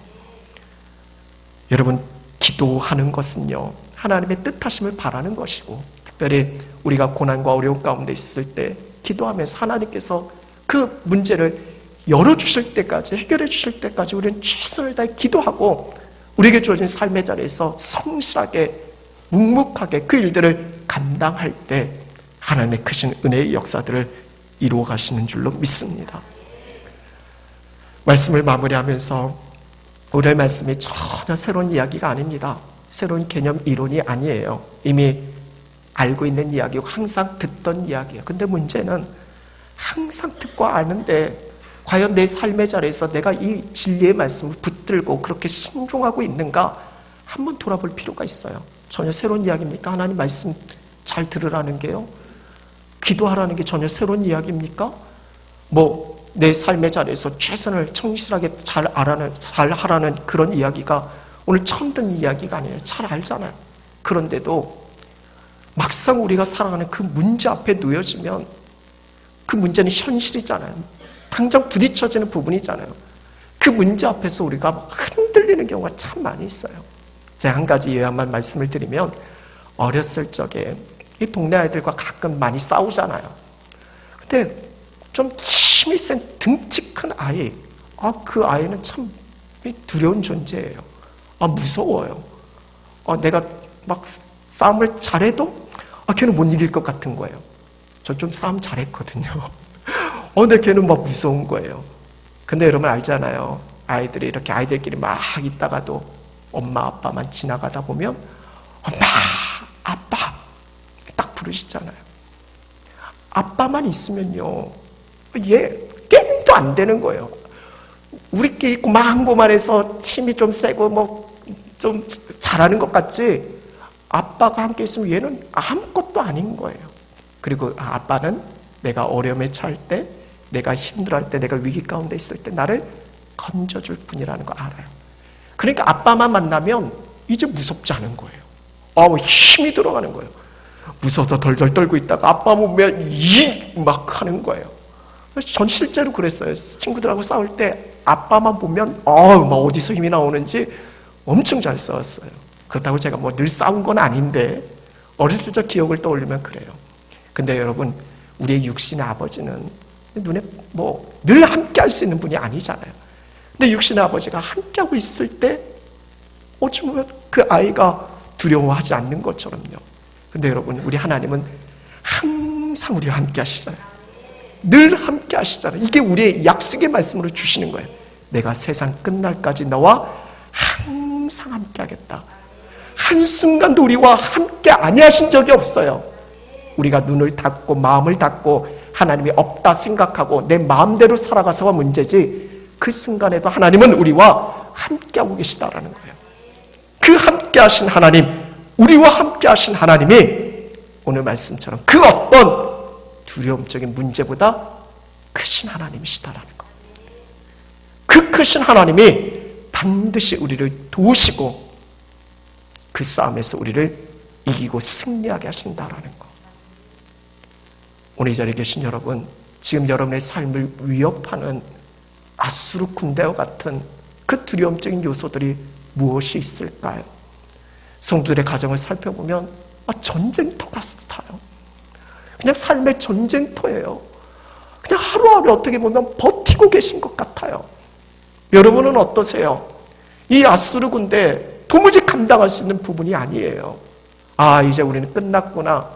여러분, 기도하는 것은요 하나님의 뜻하심을 바라는 것이고, 특별히 우리가 고난과 어려움 가운데 있을 때 기도하면서 하나님께서 그 문제를 열어주실 때까지, 해결해 주실 때까지 우리는 최선을 다해 기도하고 우리에게 주어진 삶의 자리에서 성실하게 묵묵하게 그 일들을 감당할 때 하나님의 크신 은혜의 역사들을 이루어 가시는 줄로 믿습니다. 말씀을 마무리하면서 오늘 말씀이 전혀 새로운 이야기가 아닙니다. 새로운 개념 이론이 아니에요. 이미 알고 있는 이야기고 항상 듣던 이야기예요. 근데 문제는 항상 듣고 아는데 과연 내 삶의 자리에서 내가 이 진리의 말씀을 붙들고 그렇게 순종하고 있는가 한번 돌아볼 필요가 있어요. 전혀 새로운 이야기입니까? 하나님 말씀 잘 들으라는 게요. 기도하라는 게 전혀 새로운 이야기입니까? 내 삶의 자리에서 최선을 성실하게 잘 하라는 그런 이야기가 오늘 처음 듣는 이야기가 아니에요. 잘 알잖아요. 그런데도 막상 우리가 살아가는 그 문제 앞에 놓여지면 그 문제는 현실이잖아요. 당장 부딪혀지는 부분이잖아요. 그 문제 앞에서 우리가 흔들리는 경우가 참 많이 있어요. 제가 한 가지 예화만 말씀을 드리면 어렸을 적에 이 동네 아이들과 가끔 많이 싸우잖아요. 근데 좀 힘이 센 등치 큰 아이, 그 아이는 참 두려운 존재예요. 무서워요. 내가 막 싸움을 잘해도 걔는 못 이길 것 같은 거예요. 저 좀 싸움 잘했거든요. 근데 걔는 막 무서운 거예요. 근데 여러분 알잖아요. 아이들이 이렇게 아이들끼리 막 있다가도 엄마 아빠만 지나가다 보면 엄마 아빠 딱 부르시잖아요. 아빠만 있으면요 얘 게임도 안 되는 거예요. 우리끼리 고만고만해서 힘이 좀 세고 좀 잘하는 것 같지 아빠가 함께 있으면 얘는 아무것도 아닌 거예요. 그리고 아빠는 내가 어려움에 처할 때, 내가 힘들어할 때, 내가 위기 가운데 있을 때 나를 건져줄 뿐이라는 거 알아요. 그러니까 아빠만 만나면 이제 무섭지 않은 거예요. 힘이 들어가는 거예요. 무서워서 덜덜 떨고 있다가 아빠 보면 막 하는 거예요. 전 실제로 그랬어요. 친구들하고 싸울 때 아빠만 보면 막 어디서 힘이 나오는지 엄청 잘 싸웠어요. 그렇다고 제가 늘 싸운 건 아닌데 어렸을 적 기억을 떠올리면 그래요. 근데 여러분 우리의 육신의 아버지는 눈에 늘 함께 할 수 있는 분이 아니잖아요. 근데 육신의 아버지가 함께하고 있을 때 어찌 보면 그 아이가 두려워하지 않는 것처럼요. 근데 여러분 우리 하나님은 항상 우리와 함께 하시잖아요. 늘 함께 하시잖아요. 이게 우리의 약속의 말씀으로 주시는 거예요. 내가 세상 끝날까지 너와 항상 함께 하겠다. 한순간도 우리와 함께 아니하신 적이 없어요. 우리가 눈을 닫고 마음을 닫고 하나님이 없다 생각하고 내 마음대로 살아가서가 문제지 그 순간에도 하나님은 우리와 함께하고 계시다라는 거예요. 그 함께하신 하나님, 우리와 함께하신 하나님이 오늘 말씀처럼 그 어떤 두려움적인 문제보다 크신 하나님이시다라는 거. 그 크신 하나님이 반드시 우리를 도우시고 그 싸움에서 우리를 이기고 승리하게 하신다라는 거. 오늘 이 자리에 계신 여러분, 지금 여러분의 삶을 위협하는 아수르 군대와 같은 그 두려움적인 요소들이 무엇이 있을까요? 성도들의 가정을 살펴보면 전쟁터 같아요. 그냥 삶의 전쟁터예요. 그냥 하루하루 어떻게 보면 버티고 계신 것 같아요. 여러분은 어떠세요? 이 아수르 군대 도무지 감당할 수 있는 부분이 아니에요. 이제 우리는 끝났구나.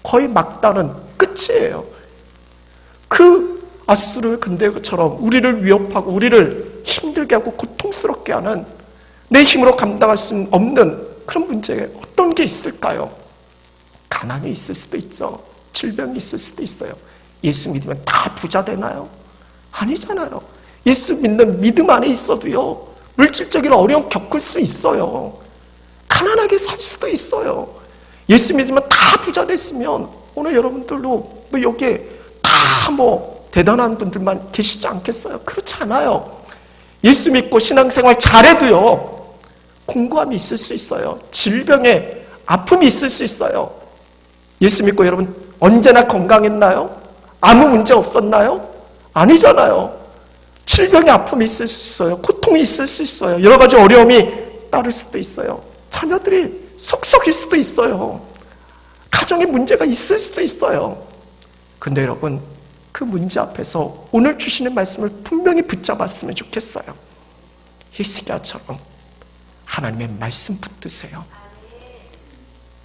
거의 막다른 끝이에요. 그 아수르 군대처럼 우리를 위협하고 우리를 힘들게 하고 고통스럽게 하는 내 힘으로 감당할 수 없는 그런 문제에 어떤 게 있을까요? 가난이 있을 수도 있죠. 질병이 있을 수도 있어요. 예수 믿으면 다 부자 되나요? 아니잖아요. 예수 믿는 믿음 안에 있어도요, 물질적인 어려움 겪을 수 있어요. 가난하게 살 수도 있어요. 예수 믿으면 다 부자 됐으면 오늘 여러분들도 여기에 다 대단한 분들만 계시지 않겠어요? 그렇지 않아요. 예수 믿고 신앙생활 잘해도요, 공고함이 있을 수 있어요. 질병에 아픔이 있을 수 있어요. 예수 믿고 여러분 언제나 건강했나요? 아무 문제 없었나요? 아니잖아요. 질병의 아픔이 있을 수 있어요. 고통이 있을 수 있어요. 여러 가지 어려움이 따를 수도 있어요. 자녀들이 속썩일 수도 있어요. 가정에 문제가 있을 수도 있어요. 근데 여러분 그 문제 앞에서 오늘 주시는 말씀을 분명히 붙잡았으면 좋겠어요. 히스기야처럼 하나님의 말씀 붙드세요.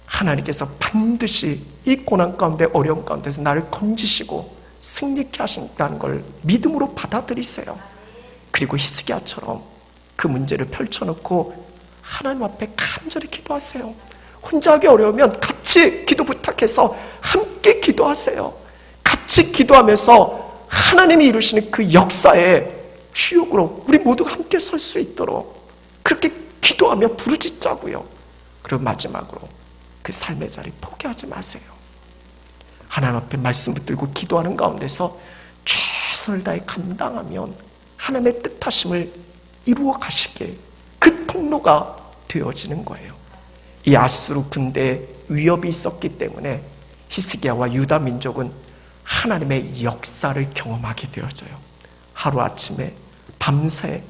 하나님께서 반드시 이 고난 가운데 어려움 가운데서 나를 건지시고 승리케 하신다는 걸 믿음으로 받아들이세요. 그리고 히스기야처럼 그 문제를 펼쳐놓고 하나님 앞에 간절히 기도하세요. 혼자 하기 어려우면 같이 기도 부탁해서 함께 기도하세요. 같이 기도하면서 하나님이 이루시는 그 역사의 주역으로 우리 모두가 함께 설 수 있도록 그렇게 기도하며 부르짖자고요. 그리고 마지막으로 그 삶의 자리 포기하지 마세요. 하나님 앞에 말씀 붙들고 기도하는 가운데서 최선을 다해 감당하면 하나님의 뜻하심을 이루어 가시길 그 통로가 되어지는 거예요. 이 아수르 군대에 위협이 있었기 때문에 히스기야와 유다 민족은 하나님의 역사를 경험하게 되어져요. 하루아침에 밤새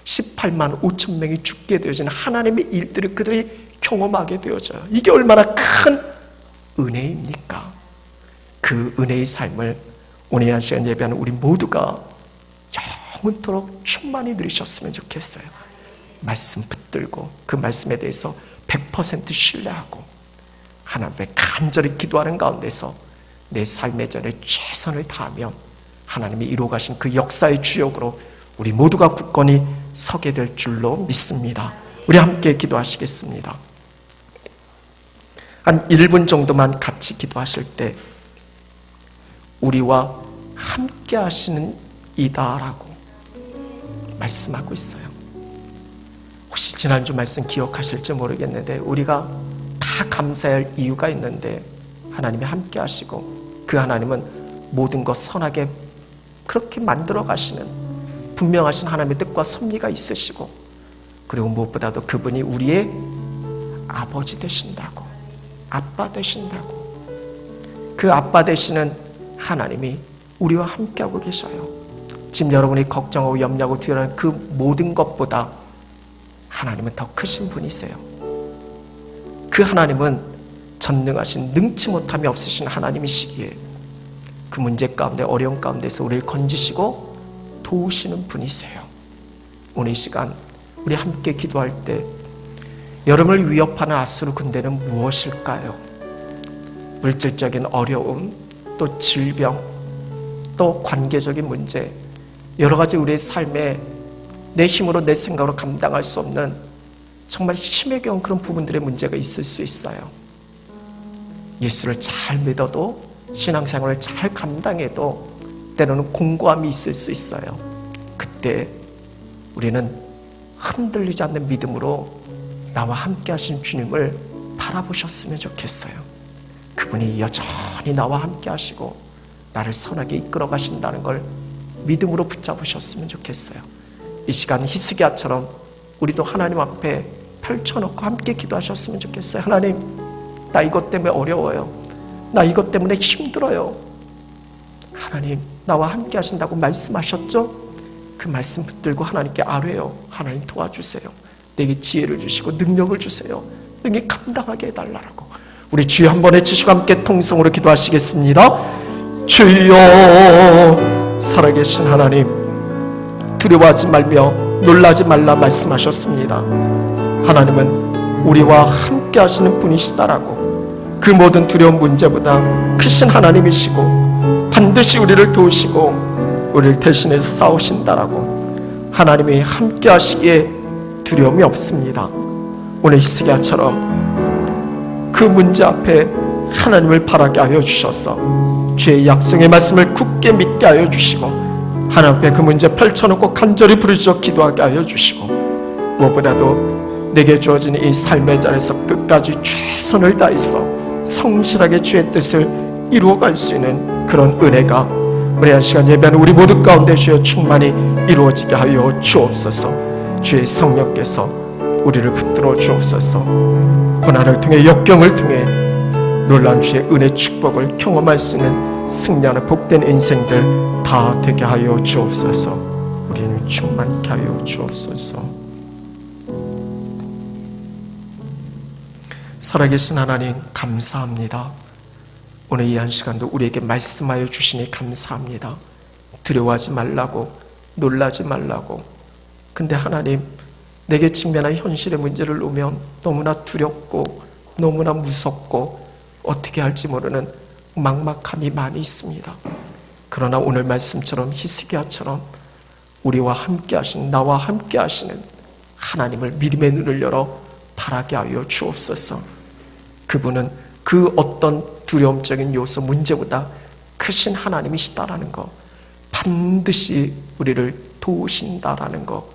18만 5천 명이 죽게 되어지는 하나님의 일들을 그들이 경험하게 되어져요. 이게 얼마나 큰 은혜입니까? 그 은혜의 삶을 오늘 이 시간 예배하는 우리 모두가 영원토록 충만히 누리셨으면 좋겠어요. 말씀 붙들고 그 말씀에 대해서 100% 신뢰하고 하나님 앞에 간절히 기도하는 가운데서 내 삶의 전에 최선을 다하며 하나님이 이루어 가신 그 역사의 주역으로 우리 모두가 굳건히 서게 될 줄로 믿습니다. 우리 함께 기도하시겠습니다. 한 1분 정도만 같이 기도하실 때 우리와 함께 하시는 이다라고 말씀하고 있어요. 혹시 지난주 말씀 기억하실지 모르겠는데 우리가 다 감사할 이유가 있는데 하나님이 함께 하시고 그 하나님은 모든 것 선하게 그렇게 만들어 가시는 분명하신 하나님의 뜻과 섭리가 있으시고 그리고 무엇보다도 그분이 우리의 아버지 되신다고 아빠 되신다고 그 아빠 되시는 하나님이 우리와 함께하고 계셔요. 지금 여러분이 걱정하고 염려하고 두려워하는 그 모든 것보다 하나님은 더 크신 분이세요. 그 하나님은 전능하신 능치 못함이 없으신 하나님이시기에 그 문제 가운데 어려운 가운데서 우리를 건지시고 도우시는 분이세요. 오늘 이 시간 우리 함께 기도할 때 여러분을 위협하는 아수르 군대는 무엇일까요? 물질적인 어려움, 또 질병, 또 관계적인 문제, 여러 가지 우리의 삶에 내 힘으로 내 생각으로 감당할 수 없는 정말 힘에 겨운 그런 부분들의 문제가 있을 수 있어요. 예수를 잘 믿어도 신앙생활을 잘 감당해도 때로는 공고함이 있을 수 있어요. 그때 우리는 흔들리지 않는 믿음으로 나와 함께 하신 주님을 바라보셨으면 좋겠어요. 그분이 여전히 나와 함께 하시고 나를 선하게 이끌어 가신다는 걸 믿음으로 붙잡으셨으면 좋겠어요. 이 시간 히스기야처럼 우리도 하나님 앞에 펼쳐놓고 함께 기도하셨으면 좋겠어요. 하나님, 나 이것 때문에 어려워요. 나 이것 때문에 힘들어요. 하나님, 나와 함께 하신다고 말씀하셨죠? 그 말씀 붙들고 하나님께 아뢰요. 하나님 도와주세요. 내게 지혜를 주시고 능력을 주세요. 능히 감당하게 해달라고. 우리 주여 한 번 외치시고 함께 통성으로 기도하시겠습니다. 주여, 살아계신 하나님, 두려워하지 말며 놀라지 말라 말씀하셨습니다. 하나님은 우리와 함께 하시는 분이시다라고 그 모든 두려운 문제보다 크신 하나님이시고 반드시 우리를 도우시고 우리를 대신해서 싸우신다라고 하나님이 함께 하시기에 두려움이 없습니다. 오늘 히스기야처럼 그 문제 앞에 하나님을 바라게 하여 주셔서 주의 약속의 말씀을 굳게 믿게 하여 주시고 하나님 앞에 그 문제 펼쳐놓고 간절히 부르짖어 기도하게 하여 주시고 무엇보다도 내게 주어진 이 삶의 자리에서 끝까지 최선을 다해서 성실하게 주의 뜻을 이루어갈 수 있는 그런 은혜가 우리 한 시간 예배하는 우리 모두 가운데 주여 충만히 이루어지게 하여 주옵소서. 주의 성령께서 우리를 붙들어 주옵소서. 고난을 통해 역경을 통해 놀라운 주의 은혜 축복을 경험할 수 있는 승리하는 복된 인생들 다 되게 하여 주옵소서. 우리는 충만케 하여 주옵소서. 살아계신 하나님 감사합니다. 오늘 이 한 시간도 우리에게 말씀하여 주시니 감사합니다. 두려워하지 말라고, 놀라지 말라고. 근데 하나님, 내게 직면한 현실의 문제를 놓으면 너무나 두렵고 너무나 무섭고 어떻게 할지 모르는 막막함이 많이 있습니다. 그러나 오늘 말씀처럼 히스기야처럼 우리와 함께 하시는, 나와 함께 하시는 하나님을 믿음의 눈을 열어 이탈하게 하여 주옵소서. 그분은 그 어떤 두려움적인 요소 문제보다 크신 하나님이시다라는 거, 반드시 우리를 도우신다라는 거,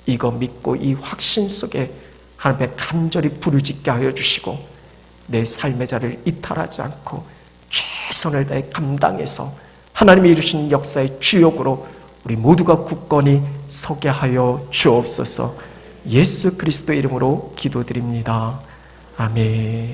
이거 믿고 이 확신 속에 하나님 앞에 간절히 부르짖게 하여 주시고 내 삶의 자를 이탈하지 않고 최선을 다해 감당해서 하나님이 이루신 역사의 주역으로 우리 모두가 굳건히 서게 하여 주옵소서. 예수 그리스도 이름으로 기도드립니다. 아멘.